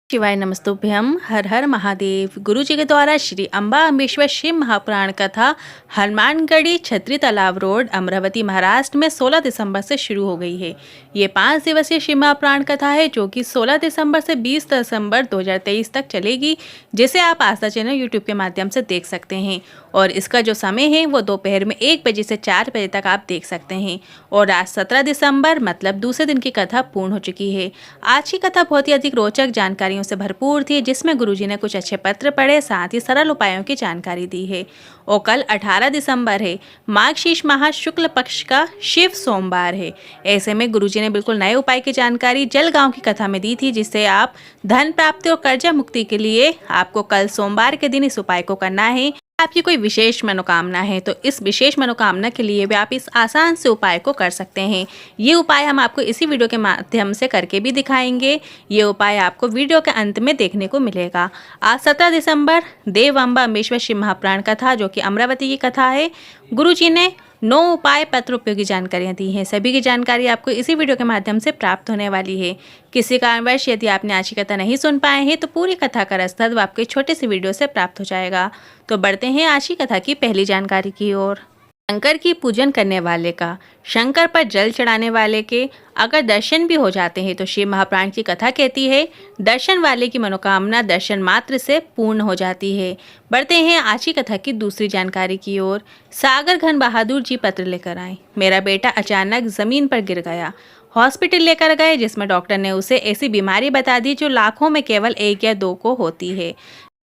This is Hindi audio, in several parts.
शिवाय नमस्तुभ्यम। हर हर महादेव। गुरु जी के द्वारा श्री अंबा अम्बेश्वर शिव महापुराण कथा हनुमानगढ़ी छतरी तालाब रोड अमरावती महाराष्ट्र में 16 दिसंबर से शुरू हो गई है। ये 5 दिवसीय शिव महापुराण कथा है जो कि 16 दिसंबर से 20 दिसंबर 2023 तक चलेगी, जिसे आप आस्था चैनल यूट्यूब के माध्यम से देख सकते हैं। और इसका जो समय है वो दोपहर में 1 बजे से 4 बजे तक आप देख सकते हैं। और आज 17 दिसंबर मतलब दूसरे दिन की कथा पूर्ण हो चुकी है। आज की कथा बहुत ही अधिक रोचक जानकारियों से भरपूर थी, जिसमें गुरुजी ने कुछ अच्छे पत्र पढ़े, साथ ही सरल उपायों की जानकारी दी है। और कल 18 दिसंबर है, मार्गशीर्ष माह शुक्ल पक्ष का शिव सोमवार है। ऐसे में गुरुजी ने बिल्कुल नए उपाय की जानकारी जलगांव की कथा में दी थी, जिससे आप धन प्राप्ति और कर्जा मुक्ति के लिए आपको कल सोमवार के दिन इस उपाय को करना है। आपकी कोई विशेष मनोकामना है तो इस विशेष मनोकामना के लिए भी आप इस आसान से उपाय को कर सकते हैं। ये उपाय हम आपको इसी वीडियो के माध्यम से करके भी दिखाएंगे। ये उपाय आपको वीडियो के अंत में देखने को मिलेगा। आज 17 दिसंबर देव अंबा अम्बेश्वर शिव महापुराण कथा, जो कि अमरावती की कथा है। गुरुजी ने 9 उपाय पत्र उपयोगी जानकारियाँ दी हैं। सभी की जानकारी आपको इसी वीडियो के माध्यम से प्राप्त होने वाली है। किसी कारणवश यदि आपने आज की कथा नहीं सुन पाए हैं तो पूरी कथा का रसद आपको एक छोटे से वीडियो से प्राप्त हो जाएगा। तो बढ़ते हैं आज की कथा की पहली जानकारी की ओर। शंकर की पूजन करने वाले का, शंकर पर जल चढ़ाने वाले के अगर दर्शन भी हो जाते हैं तो शिव महापुराण की कथा कहती है दर्शन वाले की मनोकामना दर्शन मात्र से पूर्ण हो जाती है। बढ़ते हैं आज की कथा की दूसरी जानकारी की ओर। सागर घन बहादुर जी पत्र लेकर आए। मेरा बेटा अचानक जमीन पर गिर गया। हॉस्पिटल लेकर गए, जिसमें डॉक्टर ने उसे ऐसी बीमारी बता दी जो लाखों में केवल 1 या 2 को होती है,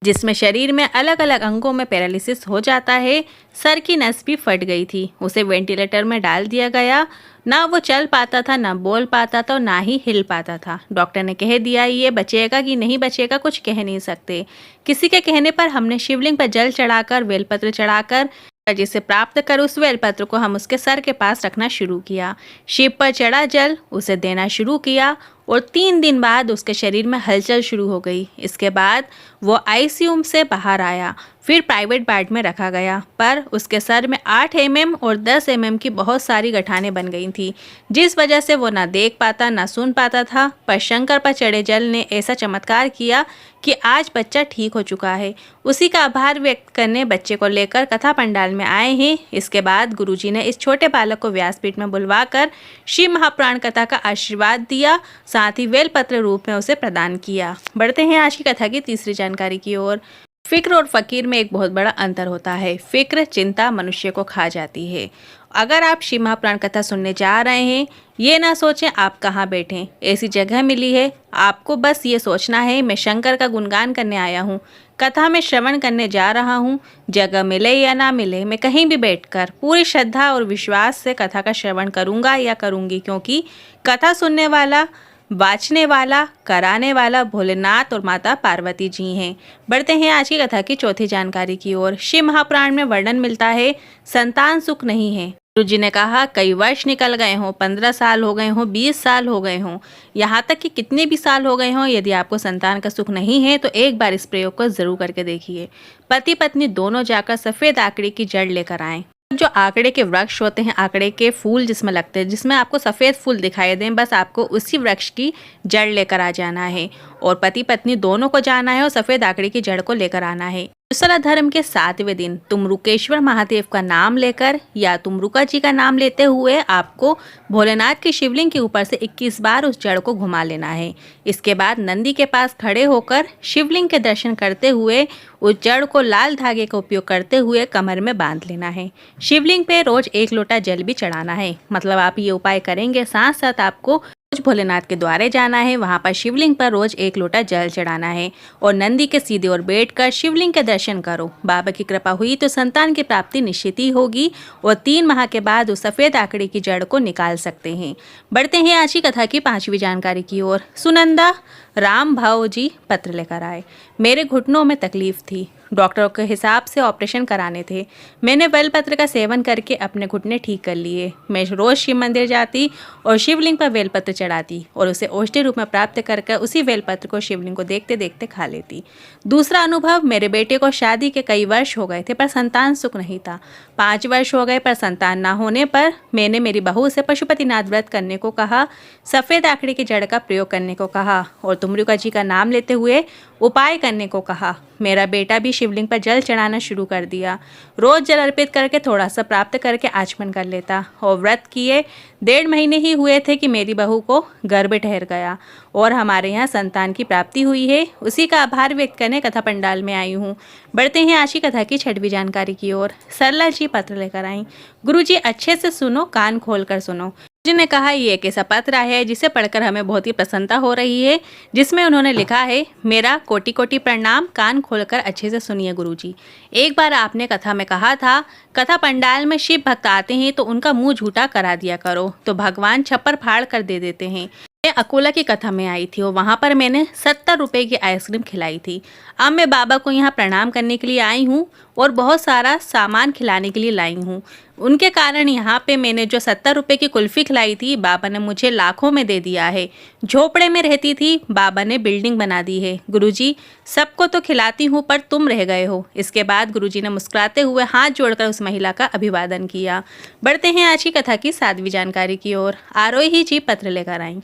जिसमें शरीर में अलग अलग अंगों में पैरालिसिस हो जाता है। सर की नस भी फट गई थी। उसे वेंटिलेटर में डाल दिया गया। ना वो चल पाता था, ना बोल पाता था और ना ही हिल पाता था। डॉक्टर ने कह दिया ये बचेगा कि नहीं बचेगा कुछ कह नहीं सकते। किसी के कहने पर हमने शिवलिंग पर जल चढ़ाकर बेलपत्र चढ़ाकर जिसे प्राप्त कर उस बेलपत्र को हम उसके सर के पास रखना शुरू किया। शिव पर चढ़ा जल उसे देना शुरू किया और 3 दिन बाद उसके शरीर में हलचल शुरू हो गई। इसके बाद वो आईसीयू से बाहर आया, फिर प्राइवेट वार्ड में रखा गया। पर उसके सर में 8 mm और 10 mm की बहुत सारी गठानें बन गई थी, जिस वजह से वो ना देख पाता ना सुन पाता था। पर शंकर पर चढ़े जल ने ऐसा चमत्कार किया कि आज बच्चा ठीक हो चुका है। उसी का आभार व्यक्त करने बच्चे को लेकर कथा पंडाल में आए हैं। इसके बाद गुरुजी ने इस छोटे बालक को व्यासपीठ में बुलवाकर शिव महापुराण कथा का आशीर्वाद दिया, साथ ही बेलपत्र रूप में उसे प्रदान किया। बढ़ते हैं आज की कथा की तीसरी जानकारी की ओर। फिक्र और फकीर में एक बहुत बड़ा अंतर होता है। फिक्र चिंता मनुष्य को खा जाती है। अगर आप शिव महापुराण कथा सुनने जा रहे हैं, ये ना सोचें आप कहाँ बैठे, ऐसी जगह मिली है। आपको बस ये सोचना है मैं शंकर का गुणगान करने आया हूँ, कथा में श्रवण करने जा रहा हूँ। जगह मिले या ना मिले, मैं कहीं भी बैठकर पूरी श्रद्धा और विश्वास से कथा का श्रवण करूँगा या करूँगी, क्योंकि कथा सुनने वाला, वाचने वाला, कराने वाला भोलेनाथ और माता पार्वती जी हैं। बढ़ते हैं आज की कथा की चौथी जानकारी की ओर। शिव महापुराण में वर्णन मिलता है संतान सुख नहीं है। गुरुजी ने कहा कई वर्ष निकल गए हों, 15 साल हो गए हों, 20 साल हो गए हों, यहाँ तक कि कितने भी साल हो गए हों, यदि आपको संतान का सुख नहीं है तो एक बार इस प्रयोग को जरूर करके देखिए। पति पत्नी दोनों जाकर सफ़ेद आकड़ी की जड़ लेकर आएँ। जो आंकड़े के वृक्ष होते हैं, आंकड़े के फूल जिसमें लगते हैं, जिसमें आपको सफ़ेद फूल दिखाई दें, बस आपको उसी वृक्ष की जड़ लेकर आ जाना है। और पति पत्नी दोनों को जाना है और सफ़ेद आंकड़े की जड़ को लेकर आना है। दूसरा धर्म के 7वें दिन तुम रुकेश्वर महादेव का नाम लेकर या तुम रुका जी का नाम लेते हुए आपको भोलेनाथ की शिवलिंग के ऊपर से 21 बार उस जड़ को घुमा लेना है। इसके बाद नंदी के पास खड़े होकर शिवलिंग के दर्शन करते हुए उस जड़ को लाल धागे का उपयोग करते हुए कमर में बांध लेना है। शिवलिंग पे रोज 1 लोटा जल भी चढ़ाना है। मतलब आप ये उपाय करेंगे, साथ साथ आपको भोलेनाथ के द्वारे जाना है, वहां पर शिवलिंग पर रोज 1 लोटा जल चढ़ाना है और नंदी के सीधे और बैठकर शिवलिंग के दर्शन करो। बाबा की कृपा हुई तो संतान की प्राप्ति निश्चित ही होगी और 3 माह के बाद उस सफेद आंकड़े की जड़ को निकाल सकते हैं। बढ़ते हैं आज की कथा की 5वीं जानकारी की ओर। सुनंदा राम भाव जी पत्र लेकर आए। मेरे घुटनों में तकलीफ थी, डॉक्टरों के हिसाब से ऑपरेशन कराने थे। मैंने बेलपत्र का सेवन करके अपने घुटने ठीक कर लिए। मैं रोज शिव मंदिर जाती और शिवलिंग पर बेलपत्र चढ़ाती और उसे औषधि रूप में प्राप्त कर उसी बेलपत्र को शिवलिंग को देखते देखते खा लेती। दूसरा अनुभव, मेरे बेटे को शादी के कई वर्ष हो गए थे पर संतान सुख नहीं था। 5 वर्ष हो गए पर संतान ना होने पर मैंने मेरी बहू से पशुपतिनाथ व्रत करने को कहा, सफ़ेद आंकड़े की जड़ का प्रयोग करने को कहा और तुमरुका जी का नाम लेते हुए उपाय करने को कहा। मेरा बेटा भी शिवलिंग पर जल चढ़ाना शुरू कर दिया। रोज जल अर्पित करके थोड़ा सा प्राप्त करके आचमन कर लेता और व्रत किए 1.5 महीने ही हुए थे कि मेरी बहू को गर्भ ठहर गया और हमारे यहाँ संतान की प्राप्ति हुई है। उसी का आभार व्यक्त करने कथा पंडाल में आई हूँ। बढ़ते हैं आज की कथा की 6वीं जानकारी की ओर। सरला जी पत्र लेकर आई। गुरु जी अच्छे से सुनो, कान खोल कर सुनो। जी ने कहा ये एक ऐसा पत्र है जिसे पढ़कर हमें बहुत ही प्रसन्नता हो रही है, जिसमें उन्होंने लिखा है, मेरा कोटि कोटि प्रणाम, कान खोलकर अच्छे से सुनिए गुरुजी। एक बार आपने कथा में कहा था, कथा पंडाल में शिव भक्त आते हैं तो उनका मुंह झूठा करा दिया करो, तो भगवान छप्पर फाड़ कर दे देते हैं। मैं अकोला की कथा में आई थी और वहाँ पर मैंने 70 रुपये की आइसक्रीम खिलाई थी। अब मैं बाबा को यहाँ प्रणाम करने के लिए आई हूँ और बहुत सारा सामान खिलाने के लिए लाई हूँ। उनके कारण यहाँ पे मैंने जो 70 रुपये की कुल्फ़ी खिलाई थी, बाबा ने मुझे लाखों में दे दिया है। झोपड़े में रहती थी, बाबा ने बिल्डिंग बना दी है। गुरुजी सबको तो खिलाती हूँ पर तुम रह गए हो। इसके बाद गुरुजी ने मुस्कुराते हुए हाथ जोड़कर उस महिला का अभिवादन किया। बढ़ते हैं आज की कथा की 7वीं जानकारी की ओर। आरोही जी पत्र लेकर आई।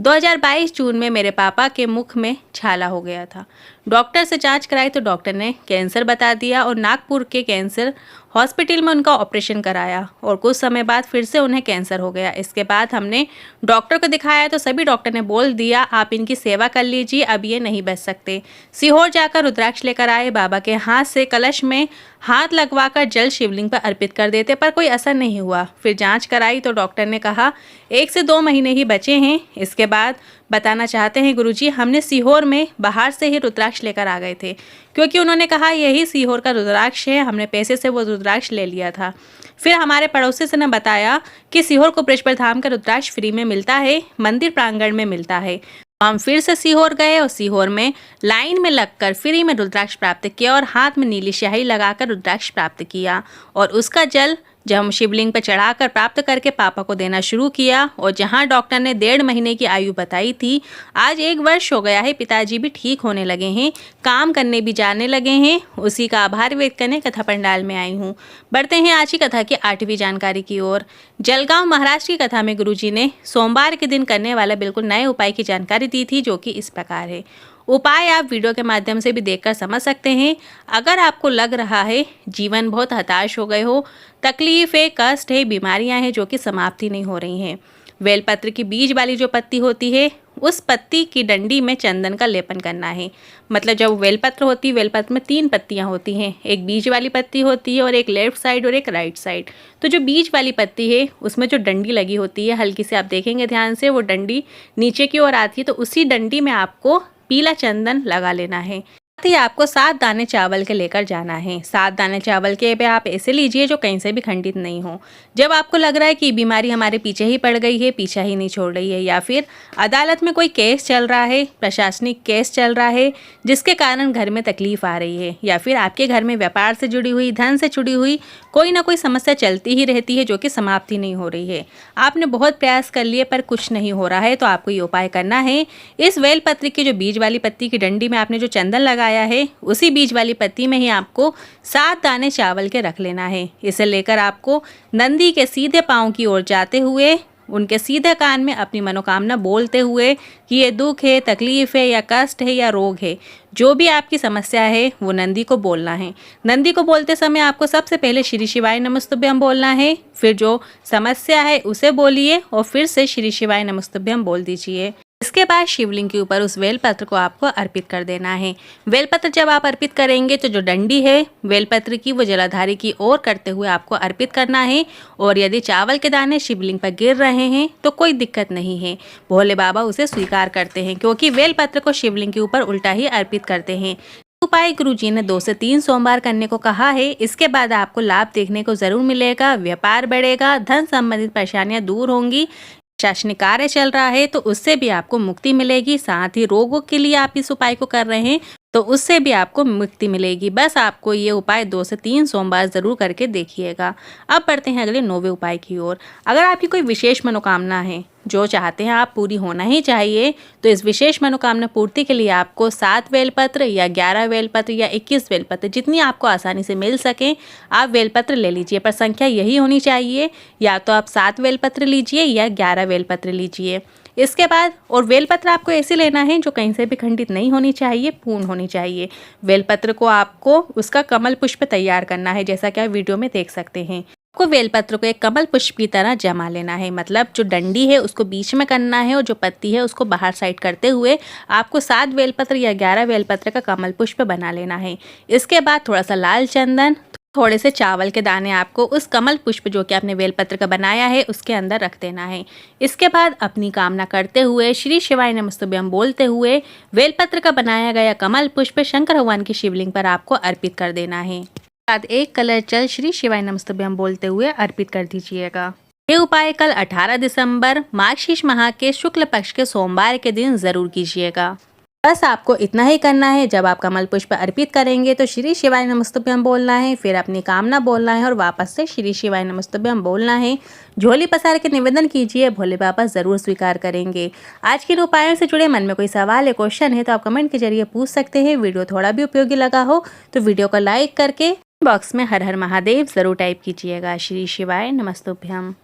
2022 जून में मेरे पापा के मुख में छाला हो गया था। डॉक्टर से जांच कराई तो डॉक्टर ने कैंसर बता दिया और नागपुर के कैंसर हॉस्पिटल में उनका ऑपरेशन कराया और कुछ समय बाद फिर से उन्हें कैंसर हो गया। इसके बाद हमने डॉक्टर को दिखाया तो सभी डॉक्टर ने बोल दिया आप इनकी सेवा कर लीजिए, अब ये नहीं बच सकते। सीहोर जाकर रुद्राक्ष लेकर आए, बाबा के हाथ से कलश में हाथ लगवाकर जल शिवलिंग पर अर्पित कर देते पर कोई असर नहीं हुआ। फिर जांच कराई तो डॉक्टर ने कहा 1 से 2 महीने ही बचे हैं। इसके बाद बताना चाहते हैं गुरुजी, हमने सीहोर में बाहर से ही रुद्राक्ष लेकर आ गए थे क्योंकि उन्होंने कहा यही सीहोर का रुद्राक्ष है। हमने पैसे से वो रुद्राक्ष ले लिया था। फिर हमारे पड़ोसी से ने बताया कि सीहोर को बृहस्पति धाम का रुद्राक्ष फ्री में मिलता है, मंदिर प्रांगण में मिलता है। हम फिर से सीहोर गए और सीहोर में लाइन में लगकर फ्री में रुद्राक्ष प्राप्त किया और हाथ में नीली स्याही लगाकर रुद्राक्ष प्राप्त किया और उसका जल जब हम शिवलिंग पर चढ़ाकर प्राप्त करके पापा को देना शुरू किया और जहां डॉक्टर ने 1.5 महीने की आयु बताई थी, आज 1 वर्ष हो गया है। पिताजी भी ठीक होने लगे हैं, काम करने भी जाने लगे हैं। उसी का आभार व्यक्त करने कथा पंडाल में आई हूँ। बढ़ते हैं आज की कथा की 8वीं जानकारी की ओर। जलगांव महाराष्ट्र की कथा में गुरुजी ने सोमवार के दिन करने वाला बिल्कुल नए उपाय की जानकारी दी थी, जो कि इस प्रकार है। उपाय आप वीडियो के माध्यम से भी देखकर समझ सकते हैं। अगर आपको लग रहा है जीवन बहुत हताश हो गए हो, तकलीफ है, कष्ट है, बीमारियां हैं जो कि समाप्ति नहीं हो रही हैं, बेलपत्र की बीज वाली जो पत्ती होती है उस पत्ती की डंडी में चंदन का लेपन करना है। मतलब जब बेलपत्र होती है, बेलपत्र में 3 पत्तियां होती हैं, एक बीज वाली पत्ती होती है और एक लेफ्ट साइड और एक राइट साइड। तो जो बीज वाली पत्ती है उसमें जो डंडी लगी होती है, हल्की से आप देखेंगे ध्यान से, वो डंडी नीचे की ओर आती है। तो उसी डंडी में आपको पीला चंदन लगा लेना है। साथ ही आपको 7 दाने चावल के लेकर जाना है। 7 दाने चावल के भी आप ऐसे लीजिए जो कहीं से भी खंडित नहीं हो। जब आपको लग रहा है कि बीमारी हमारे पीछे ही पड़ गई है, पीछा ही नहीं छोड़ रही है, या फिर अदालत में कोई केस चल रहा है, प्रशासनिक केस चल रहा है जिसके कारण घर में तकलीफ आ रही है, या फिर आपके घर में व्यापार से जुड़ी हुई, धन से जुड़ी हुई कोई ना कोई समस्या चलती ही रहती है जो कि समाप्ति नहीं हो रही है, आपने बहुत प्रयास कर लिए पर कुछ नहीं हो रहा है, तो आपको ये उपाय करना है। इस बेलपत्र की जो बीज वाली पत्ती की डंडी में आपने जो चंदन लगाया है, उसी बीज वाली पत्ती में ही आपको 7 दाने चावल के रख लेना है। इसे लेकर आपको नंदी के सीधे पांव की ओर जाते हुए उनके सीधे कान में अपनी मनोकामना बोलते हुए कि ये दुख है, तकलीफ है, या कष्ट है, या रोग है, जो भी आपकी समस्या है वो नंदी को बोलना है। नंदी को बोलते समय आपको सबसे पहले श्री शिवाय नमस्तुभ्यम बोलना है, फिर जो समस्या है उसे बोलिए और फिर से श्री शिवाय नमस्तुभ्यम बोल दीजिए। इसके बाद शिवलिंग के ऊपर उस बेलपत्र को आपको अर्पित कर देना है। बेलपत्र जब आप अर्पित करेंगे तो जो डंडी है बेलपत्र की वो जलाधारी की ओर करते हुए आपको अर्पित करना है। और यदि चावल के दाने शिवलिंग पर गिर रहे हैं तो कोई दिक्कत नहीं है, भोले बाबा उसे स्वीकार करते हैं, क्योंकि बेलपत्र को शिवलिंग के ऊपर उल्टा ही अर्पित करते हैं। उपाय गुरुजी ने 2 से 3 सोमवार करने को कहा है। इसके बाद आपको लाभ देखने को जरूर मिलेगा, व्यापार बढ़ेगा, धन संबंधित परेशानियां दूर होंगी, प्रशासनिक कार्य चल रहा है तो उससे भी आपको मुक्ति मिलेगी। साथ ही रोगों के लिए आप इस उपाय को कर रहे हैं तो उससे भी आपको मुक्ति मिलेगी। बस आपको ये उपाय 2 से 3 सोमवार जरूर करके देखिएगा। अब बढ़ते हैं अगले 9वें उपाय की ओर। अगर आपकी कोई विशेष मनोकामना है जो चाहते हैं आप पूरी होना ही चाहिए, तो इस विशेष मनोकामना पूर्ति के लिए आपको 7 बेलपत्र या 11 बेलपत्र या 21 बेलपत्र, जितनी आपको आसानी से मिल सके आप बेलपत्र ले लीजिए, पर संख्या यही होनी चाहिए, या तो आप 7 बेलपत्र लीजिए या 11 बेलपत्र लीजिए। इसके बाद और बेलपत्र आपको ऐसे लेना है जो कहीं से भी खंडित नहीं होनी चाहिए, पूर्ण होनी चाहिए। बेलपत्र को आपको उसका कमल पुष्प तैयार करना है, जैसा कि आप वीडियो में देख सकते हैं। आपको बेलपत्र को एक कमल पुष्प की तरह जमा लेना है, मतलब जो डंडी है उसको बीच में करना है और जो पत्ती है उसको बाहर साइड करते हुए आपको 7 बेलपत्र या 11 बेलपत्र का कमल पुष्प बना लेना है। इसके बाद थोड़ा सा लाल चंदन, थोड़े से चावल के दाने आपको उस कमल पुष्प जो कि आपने बेलपत्र का बनाया है उसके अंदर रख देना है। इसके बाद अपनी कामना करते हुए श्री शिवाय नमस्तुभ्यम बोलते हुए बेलपत्र का बनाया गया कमल पुष्प शंकर भगवान की शिवलिंग पर आपको अर्पित कर देना है। बाद एक कलर जल श्री शिवाय नमस्तुभ्यम बोलते हुए अर्पित कर दीजिएगा। ये उपाय कल 18 दिसंबर मार्गशीर्ष माह के शुक्ल पक्ष के सोमवार के दिन जरूर कीजिएगा। बस आपको इतना ही करना है। जब आप कमल पुष्प अर्पित करेंगे तो श्री शिवाय नमस्तुभ्यम बोलना है, फिर अपनी कामना बोलना है और वापस से श्री शिवाय नमस्तुभ्यम बोलना है। झोली पसार के निवेदन कीजिए, भोले बाबा जरूर स्वीकार करेंगे। आज के उपायों से जुड़े मन में कोई सवाल या क्वेश्चन है तो आप कमेंट के जरिए पूछ सकते हैं। वीडियो थोड़ा भी उपयोगी लगा हो तो वीडियो को लाइक करके बॉक्स में हर हर महादेव जरूर टाइप कीजिएगा। श्री शिवाय नमस्तुभ्यम।